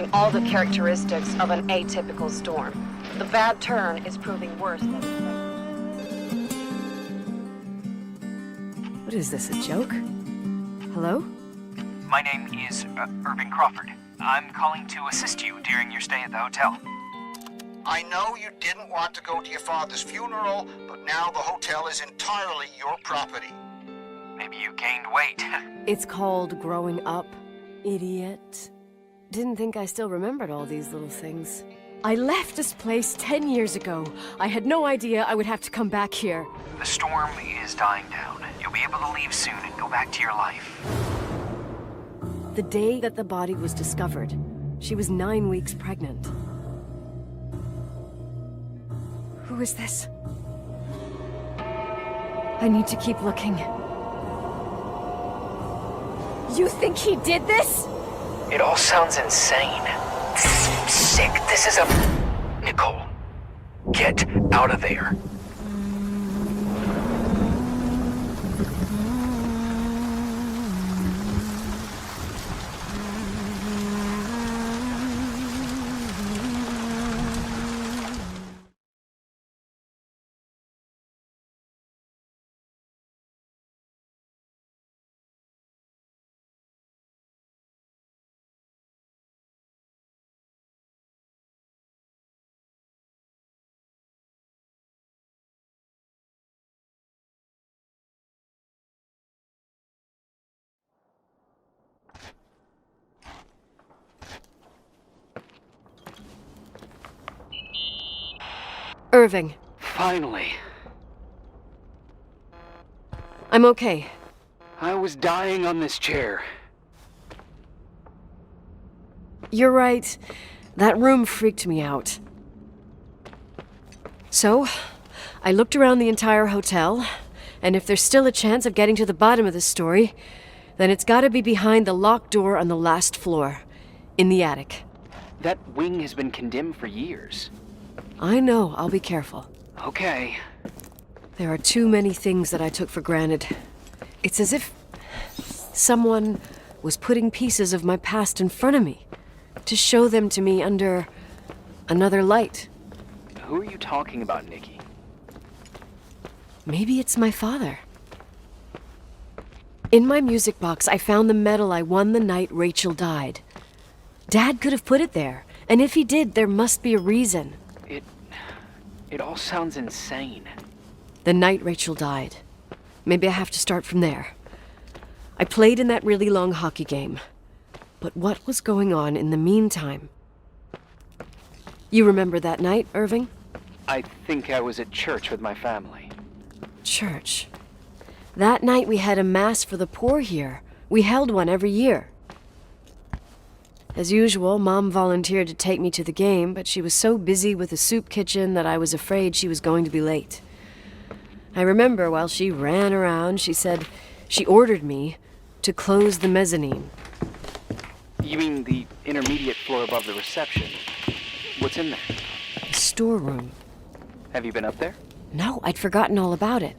experiencing all the characteristics of an atypical storm. The bad turn is proving worse than expected. What is this, a joke? Hello? My name is Irving Crawford. I'm calling to assist you during your stay at the hotel. I know you didn't want to go to your father's funeral, but now the hotel is entirely your property. Maybe you gained weight. It's called growing up, idiot. Didn't think I still remembered all these little things. I left this place 10 years ago. I had no idea I would have to come back here. The storm is dying down. You'll be able to leave soon and go back to your life. The day that the body was discovered, she was 9 weeks pregnant. Who is this? I need to keep looking. You think he did this? It all sounds insane. This is sick. This is a... Nicole, get out of there. Irving. Finally. I'm okay. I was dying on this chair. You're right. That room freaked me out. So, I looked around the entire hotel, and if there's still a chance of getting to the bottom of this story, then it's gotta be behind the locked door on the last floor, in the attic. That wing has been condemned for years. I know, I'll be careful. Okay. There are too many things that I took for granted. It's as if someone was putting pieces of my past in front of me to show them to me under another light. Who are you talking about, Nikki? Maybe it's my father. In my music box, I found the medal I won the night Rachel died. Dad could have put it there, and if he did, there must be a reason. It all sounds insane. The night Rachel died. Maybe I have to start from there. I played in that really long hockey game. But what was going on in the meantime? You remember that night, Irving? I think I was at church with my family. Church. That night we had a mass for the poor here. We held one every year. As usual, Mom volunteered to take me to the game, but she was so busy with the soup kitchen that I was afraid she was going to be late. I remember while she ran around, she said she ordered me to close the mezzanine. You mean the intermediate floor above the reception? What's in there? A storeroom. Have you been up there? No, I'd forgotten all about it.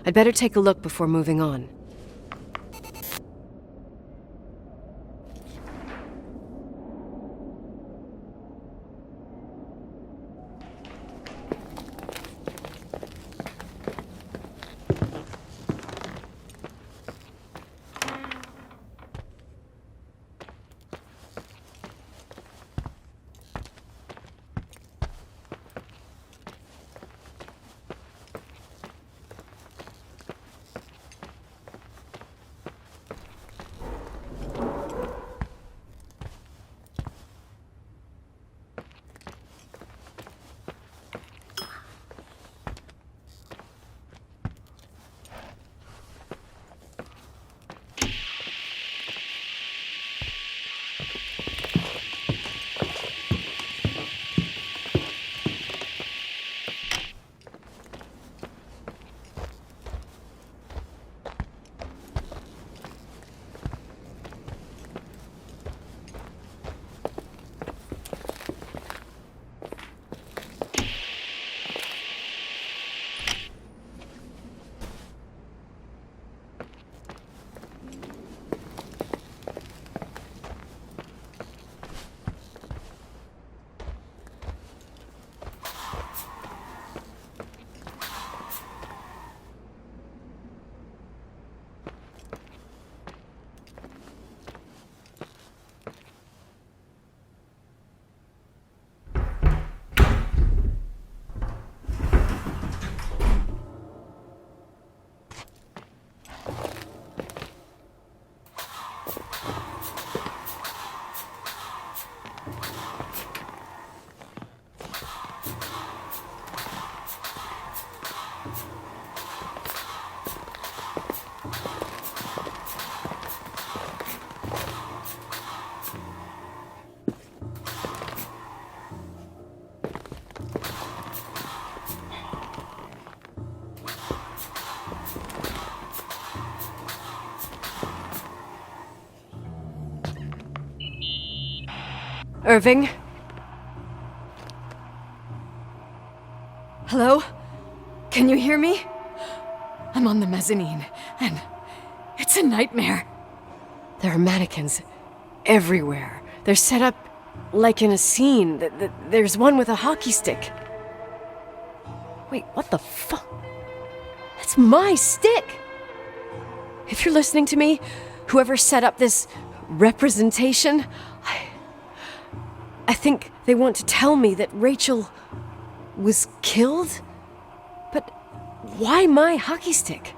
I'd better take a look before moving on. Irving? Hello? Can you hear me? I'm on the mezzanine, and it's a nightmare. There are mannequins everywhere. They're set up like in a scene. There's one with a hockey stick. Wait, what the fuck? That's my stick! If you're listening to me, whoever set up this representation, I think they want to tell me that Rachel was killed? But why my hockey stick?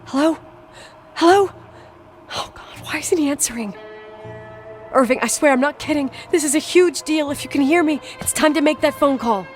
Hello? Hello? Oh God, why isn't he answering? Irving, I swear I'm not kidding. This is a huge deal. If you can hear me, it's time to make that phone call.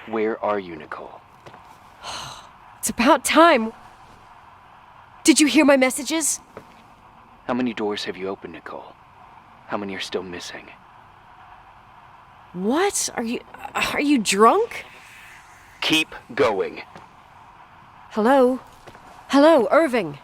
Where are you, Nicole? It's about time. Did you hear my messages? How many doors have you opened, Nicole? How many are still missing? What? Are you drunk? Keep going. Hello? Hello, Irving.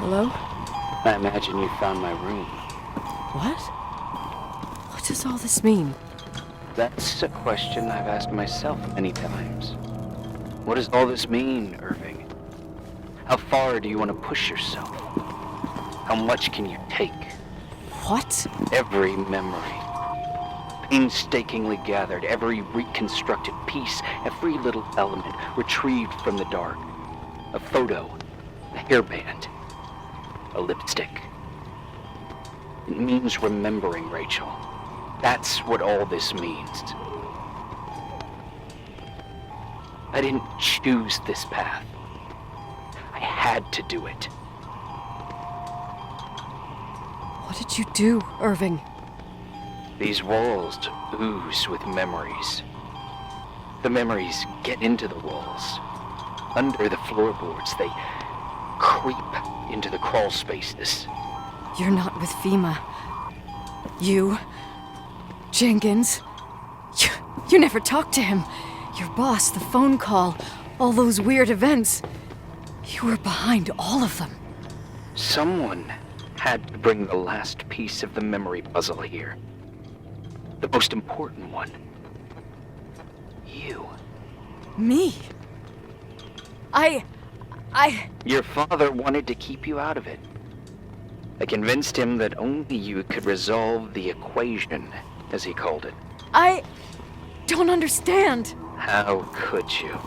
Hello? I imagine you found my room. What? What does all this mean? That's a question I've asked myself many times. What does all this mean, Irving? How far do you want to push yourself? How much can you take? What? Every memory, painstakingly gathered, every reconstructed piece, every little element retrieved from the dark. A photo, a hairband, a lipstick. It means remembering, Rachel. That's what all this means. I didn't choose this path. I had to do it. What did you do, Irving? These walls ooze with memories. The memories get into the walls. Under the floorboards, they creep into the crawl spaces. You're not with FEMA. You... Jenkins... You never talked to him. Your boss, the phone call, all those weird events. You were behind all of them. Someone had to bring the last piece of the memory puzzle here. The most important one. You. Me? I... Your father wanted to keep you out of it. I convinced him that only you could resolve the equation, as he called it. I don't understand. How could you?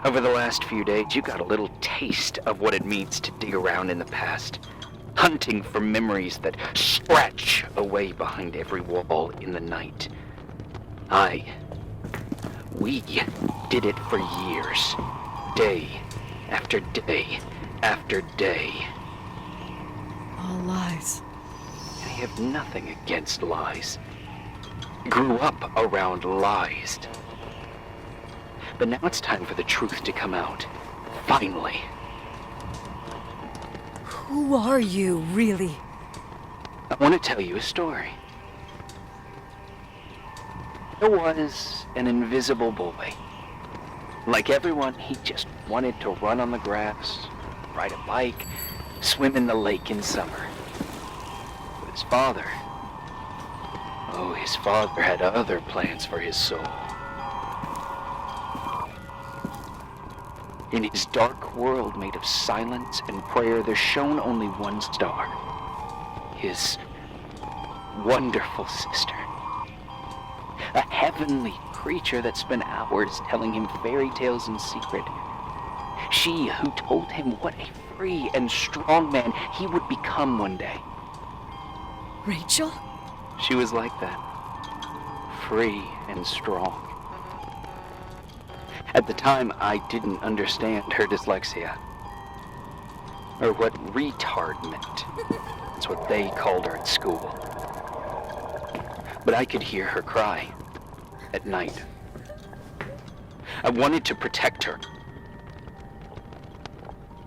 Over the last few days, you got a little taste of what it means to dig around in the past, hunting for memories that scratch away behind every wall in the night. We did it for years, day after day after day. All lies. I have nothing against lies. Grew up around lies. But now it's time for the truth to come out. Finally. Who are you, really? I want to tell you a story. There was an invisible boy. Like everyone, he just wanted to run on the grass, ride a bike, swim in the lake in summer. But his father had other plans for his soul. In his dark world made of silence and prayer, there shone only one star. His wonderful sister. A heavenly creature that spent hours telling him fairy tales in secret. She who told him what a free and strong man he would become one day. Rachel? She was like that. Free and strong. At the time, I didn't understand her dyslexia. Or what retard meant. That's what they called her at school. But I could hear her cry at night. I wanted to protect her.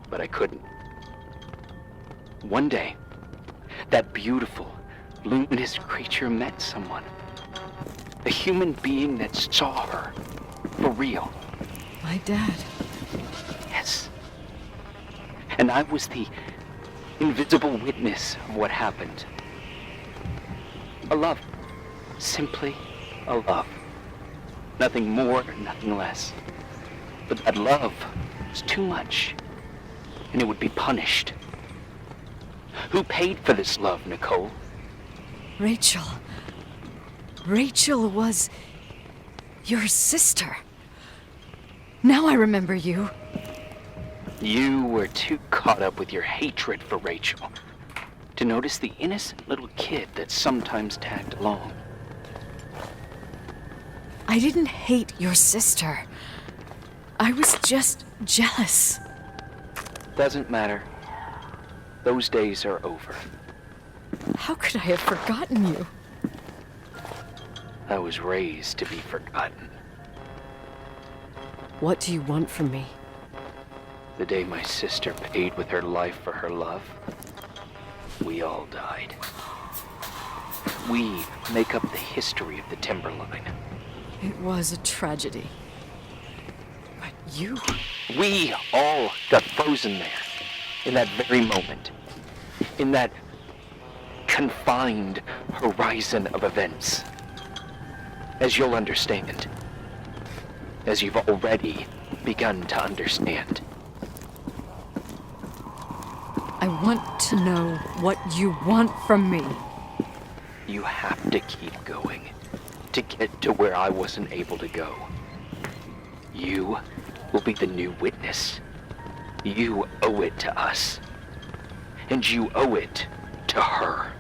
But I couldn't. One day, that beautiful, luminous creature met someone. A human being that saw her for real. My dad. Yes. And I was the invisible witness of what happened. A love. Simply a love. Nothing more, nothing less. But that love was too much, and it would be punished. Who paid for this love, Nicole? Rachel. Rachel was your sister. Now I remember you. You were too caught up with your hatred for Rachel to notice the innocent little kid that sometimes tagged along. I didn't hate your sister. I was just jealous. Doesn't matter. Those days are over. How could I have forgotten you? I was raised to be forgotten. What do you want from me? The day my sister paid with her life for her love, we all died. We make up the history of the Timberline. It was a tragedy. But you... We all got frozen there, in that very moment. In that confined horizon of events. As you'll understand. As you've already begun to understand. I want to know what you want from me. You have to keep going to get to where I wasn't able to go. You will be the new witness. You owe it to us. And you owe it to her.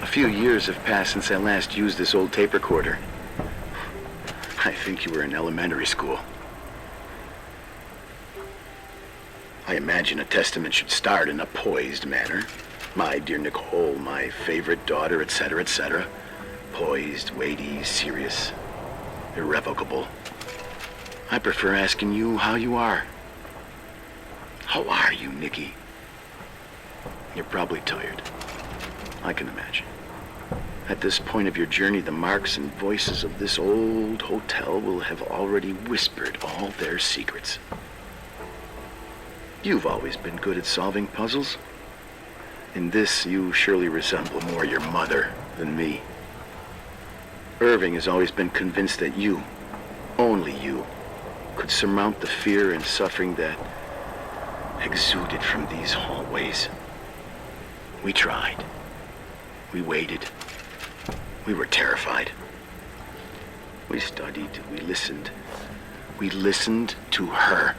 A few years have passed since I last used this old tape recorder. I think you were in elementary school. I imagine a testament should start in a poised manner. My dear Nicole, my favorite daughter, etc., etc. Poised, weighty, serious, irrevocable. I prefer asking you how you are. How are you, Nikki? You're probably tired. I can imagine. At this point of your journey, the marks and voices of this old hotel will have already whispered all their secrets. You've always been good at solving puzzles. In this, you surely resemble more your mother than me. Irving has always been convinced that you, only you, could surmount the fear and suffering that exuded from these hallways. We tried. We waited. We were terrified. We studied. We listened. We listened to her.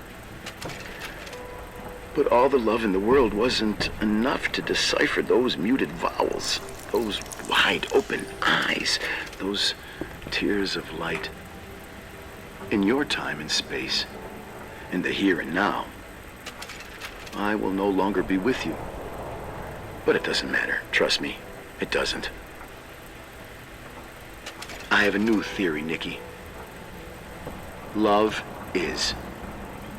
But all the love in the world wasn't enough to decipher those muted vowels, those wide open eyes, those tears of light. In your time and space, in the here and now, I will no longer be with you. But it doesn't matter. Trust me, it doesn't. I have a new theory, Nikki. Love is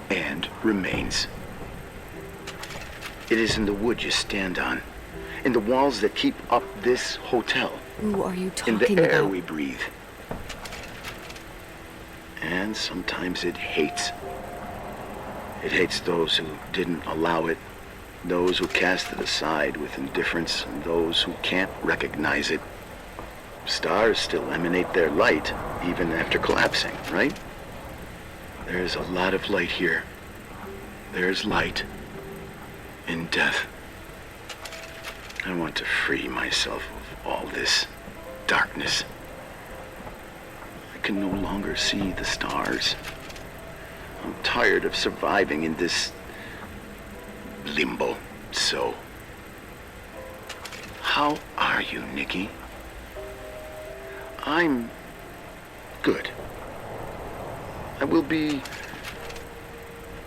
and remains. It is in the wood you stand on, in the walls that keep up this hotel, Who are you talking in about? the air we breathe. And sometimes it hates. It hates those who didn't allow it, those who cast it aside with indifference, and those who can't recognize it. Stars still emanate their light, even after collapsing, right? There's a lot of light here. There's light in death. I want to free myself of all this darkness. I can no longer see the stars. I'm tired of surviving in this limbo. So, how are you, Nikki? I'm good. I will be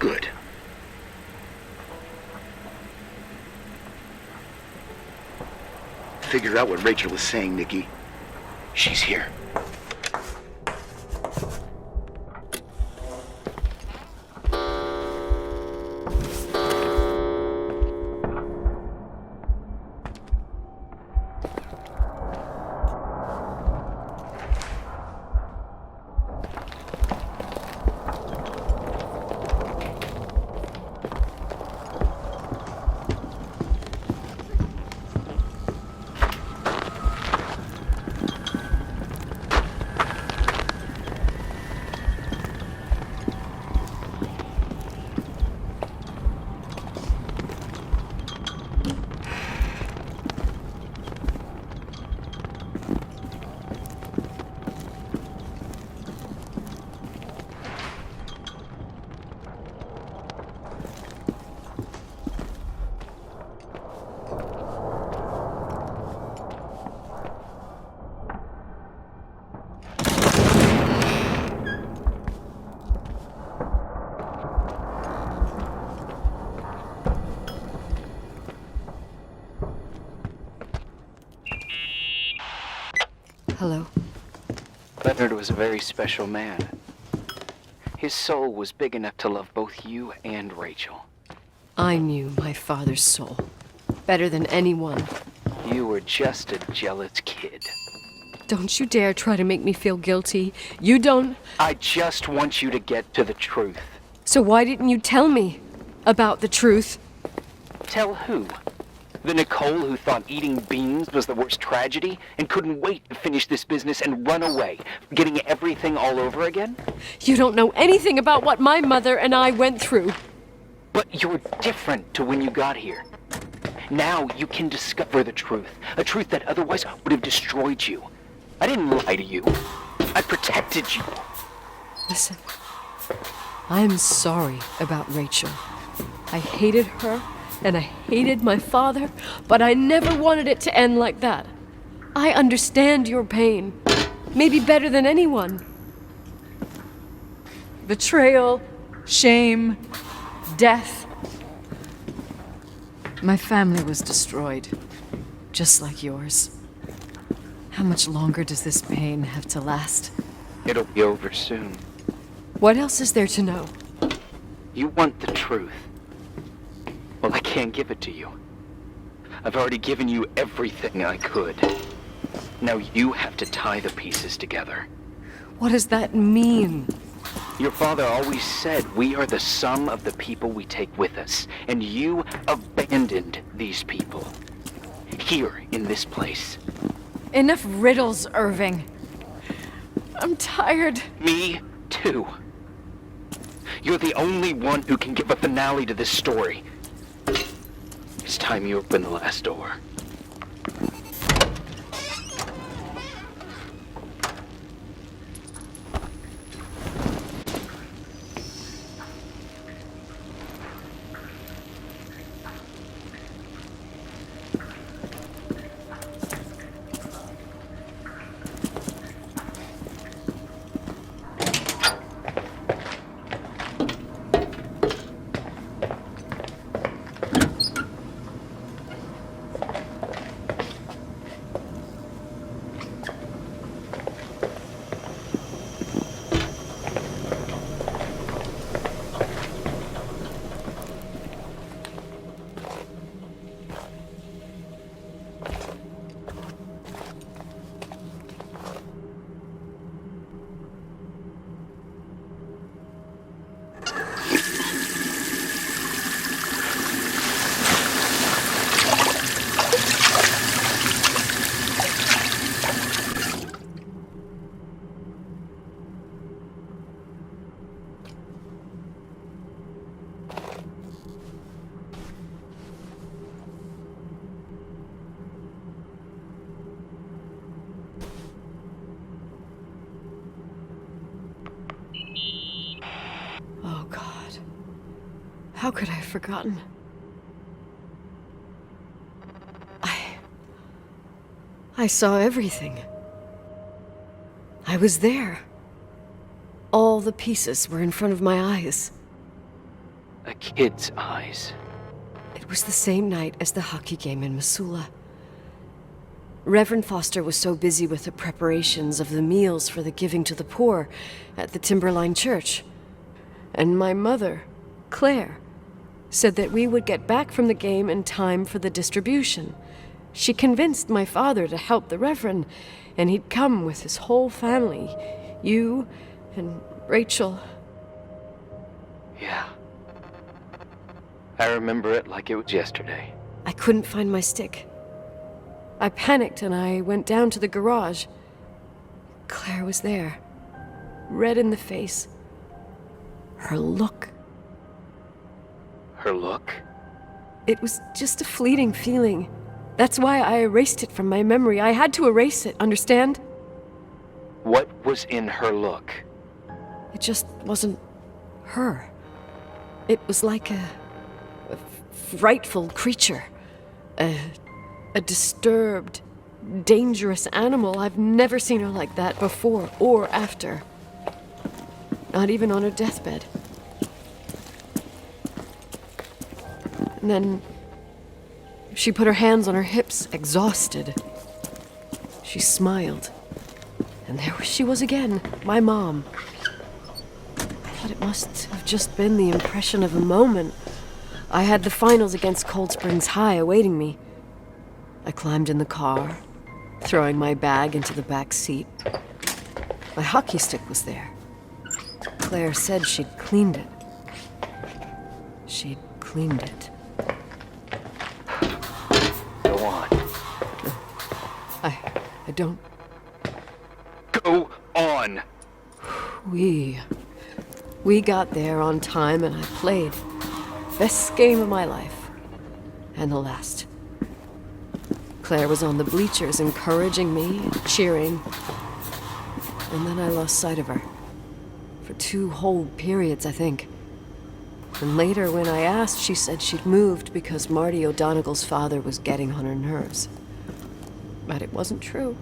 good. figure out what Rachel is saying, Nikki. She's here. Hello. Leonard was a very special man. His soul was big enough to love both you and Rachel. I knew my father's soul better than anyone. You were just a jealous kid. Don't you dare try to make me feel guilty. You don't... I just want you to get to the truth. So why didn't you tell me about the truth? Tell who? The Nicole who thought eating beans was the worst tragedy and couldn't wait to finish this business and run away, getting everything all over again? You don't know anything about what my mother and I went through. But you're different to when you got here. Now you can discover the truth, a truth that otherwise would have destroyed you. I didn't lie to you. I protected you. Listen, I'm sorry about Rachel. I hated her, and I hated my father, but I never wanted it to end like that. I understand your pain, maybe better than anyone. Betrayal, shame, death. My family was destroyed, just like yours. How much longer does this pain have to last? It'll be over soon. What else is there to know? You want the truth. Well, I can't give it to you. I've already given you everything I could. Now you have to tie the pieces together. What does that mean? Your father always said we are the sum of the people we take with us, and you abandoned these people. Here, in this place. Enough riddles, Irving. I'm tired. Me, too. You're the only one who can give a finale to this story. It's time you open the last door. Oh, God. How could I have forgotten? I saw everything. I was there. All the pieces were in front of my eyes. A kid's eyes. It was the same night as the hockey game in Missoula. Reverend Foster was so busy with the preparations of the meals for the giving to the poor at the Timberline Church. And my mother, Claire, said that we would get back from the game in time for the distribution. She convinced my father to help the Reverend, and he'd come with his whole family. You and Rachel. Yeah. I remember it like it was yesterday. I couldn't find my stick. I panicked and I went down to the garage. Claire was there, red in the face. Her look. Her look? It was just a fleeting feeling. That's why I erased it from my memory. I had to erase it, understand? What was in her look? It just wasn't her. It was like a frightful creature. A disturbed, dangerous animal. I've never seen her like that before or after. Not even on her deathbed. And then she put her hands on her hips, exhausted. She smiled. And there she was again, my mom. I thought it must have just been the impression of a moment. I had the finals against Cold Springs High awaiting me. I climbed in the car, throwing my bag into the back seat. My hockey stick was there. Claire said she'd cleaned it. She'd cleaned it. Go on. I don't... Go on! We got there on time and I played. Best game of my life. And the last. Claire was on the bleachers encouraging me, cheering. And then I lost sight of her. For 2 whole periods, I think. And later, when I asked, she said she'd moved because Marty O'Donegal's father was getting on her nerves. But it wasn't true.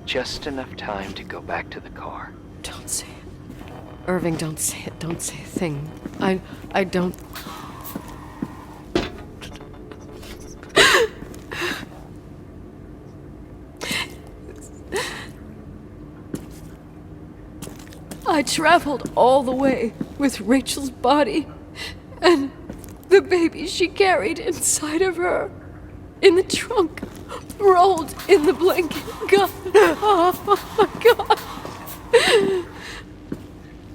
Just enough time to go back to the car. Don't say it. Irving, don't say it. Don't say a thing. I don't... I traveled all the way with Rachel's body and the baby she carried inside of her in the trunk, rolled in the blanket. God, oh my God.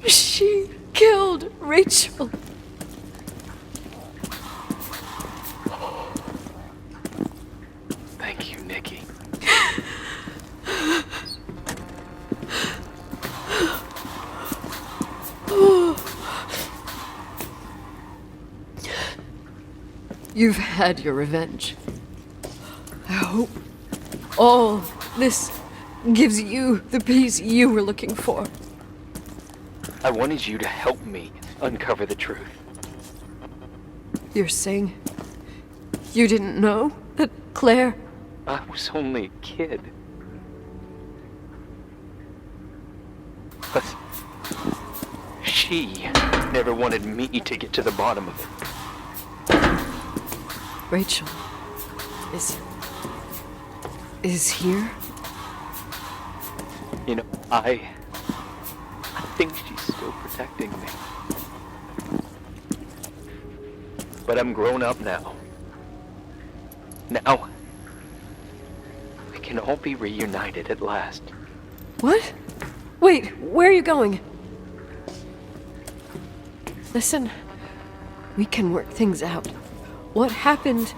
She killed Rachel. Thank you, Nikki. You've had your revenge. I hope all this gives you the peace you were looking for. I wanted you to help me uncover the truth. You're saying you didn't know that Claire... I was only a kid. But she never wanted me to get to the bottom of it. Rachel is here? You know, I think she's still protecting me. But I'm grown up now. Now, we can all be reunited at last. What? Wait, where are you going? Listen, we can work things out. What happened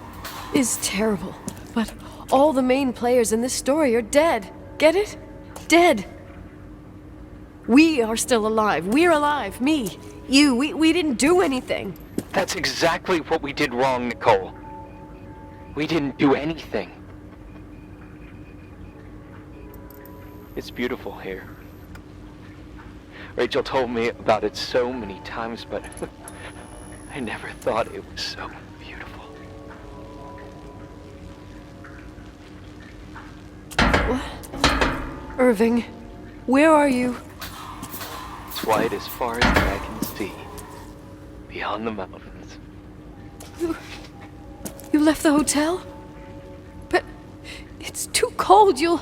is terrible, but all the main players in this story are dead. Get it? Dead. We are still alive. We're alive. Me, you, we didn't do anything. That's exactly what we did wrong, Nicole. We didn't do anything. It's beautiful here. Rachel told me about it so many times, but I never thought it was so beautiful. What? Irving, where are you? It's white as far as the eye can see, beyond the mountains. You left the hotel? cold. You'll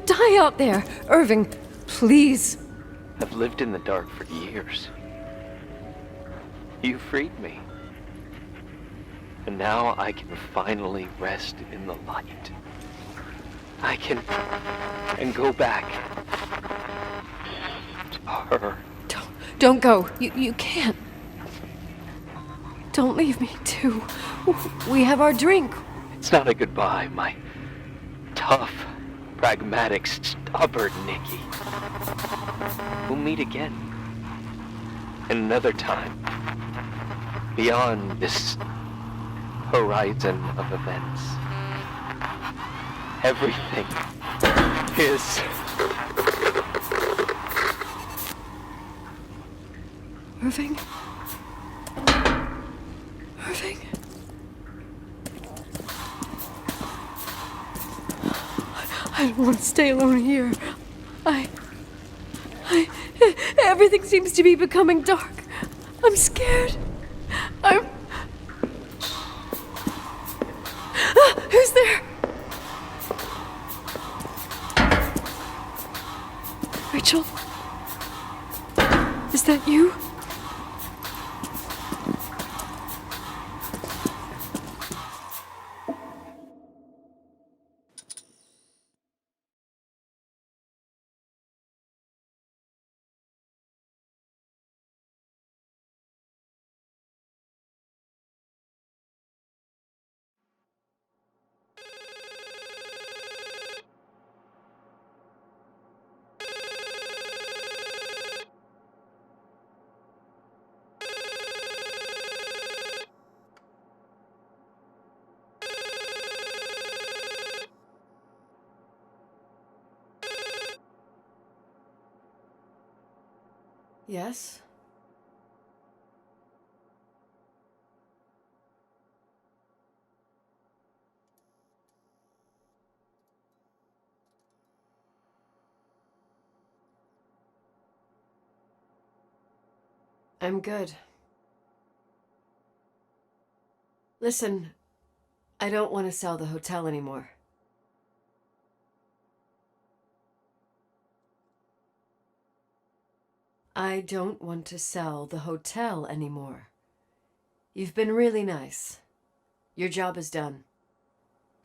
die out there. Irving, please. I've lived in the dark for years. You freed me. And now I can finally rest in the light. I can... and go back to her. Don't go. You can't. Don't leave me, too. We have our drink. It's not a goodbye, my tough, pragmatic, stubborn Nikki. We'll meet again. Another time. Beyond this horizon of events. Everything is... Irving? Irving? I don't want to stay alone here. Everything seems to be becoming dark. I'm scared. Who's there? Rachel? Is that you? Yes? I'm good. Listen, I don't want to sell the hotel anymore. I don't want to sell the hotel anymore. You've been really nice. Your job is done.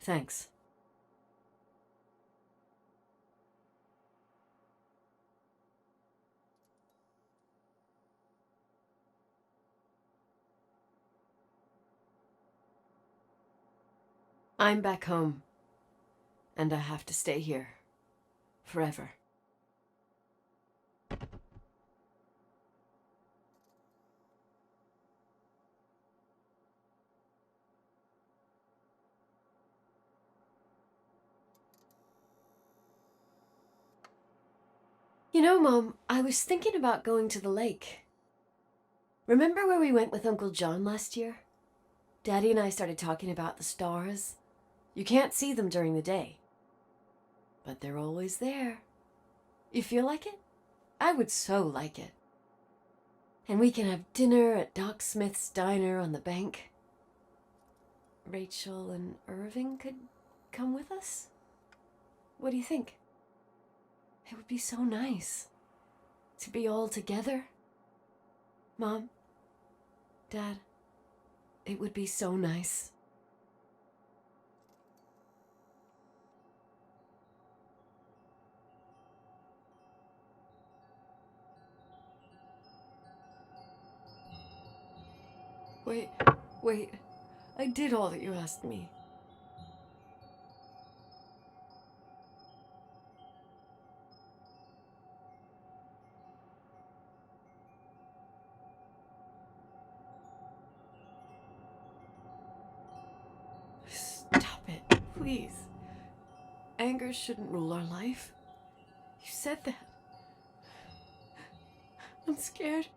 Thanks. I'm back home, and I have to stay here forever. You know, Mom, I was thinking about going to the lake. Remember where we went with Uncle John last year? Daddy and I started talking about the stars. You can't see them during the day, but they're always there. You feel like it? I would so like it. And we can have dinner at Doc Smith's diner on the bank. Rachel and Irving could come with us? What do you think? It would be so nice to be all together. Mom, Dad, it would be so nice. Wait. I did all that you asked me. Stop it, please. Anger shouldn't rule our life. You said that. I'm scared.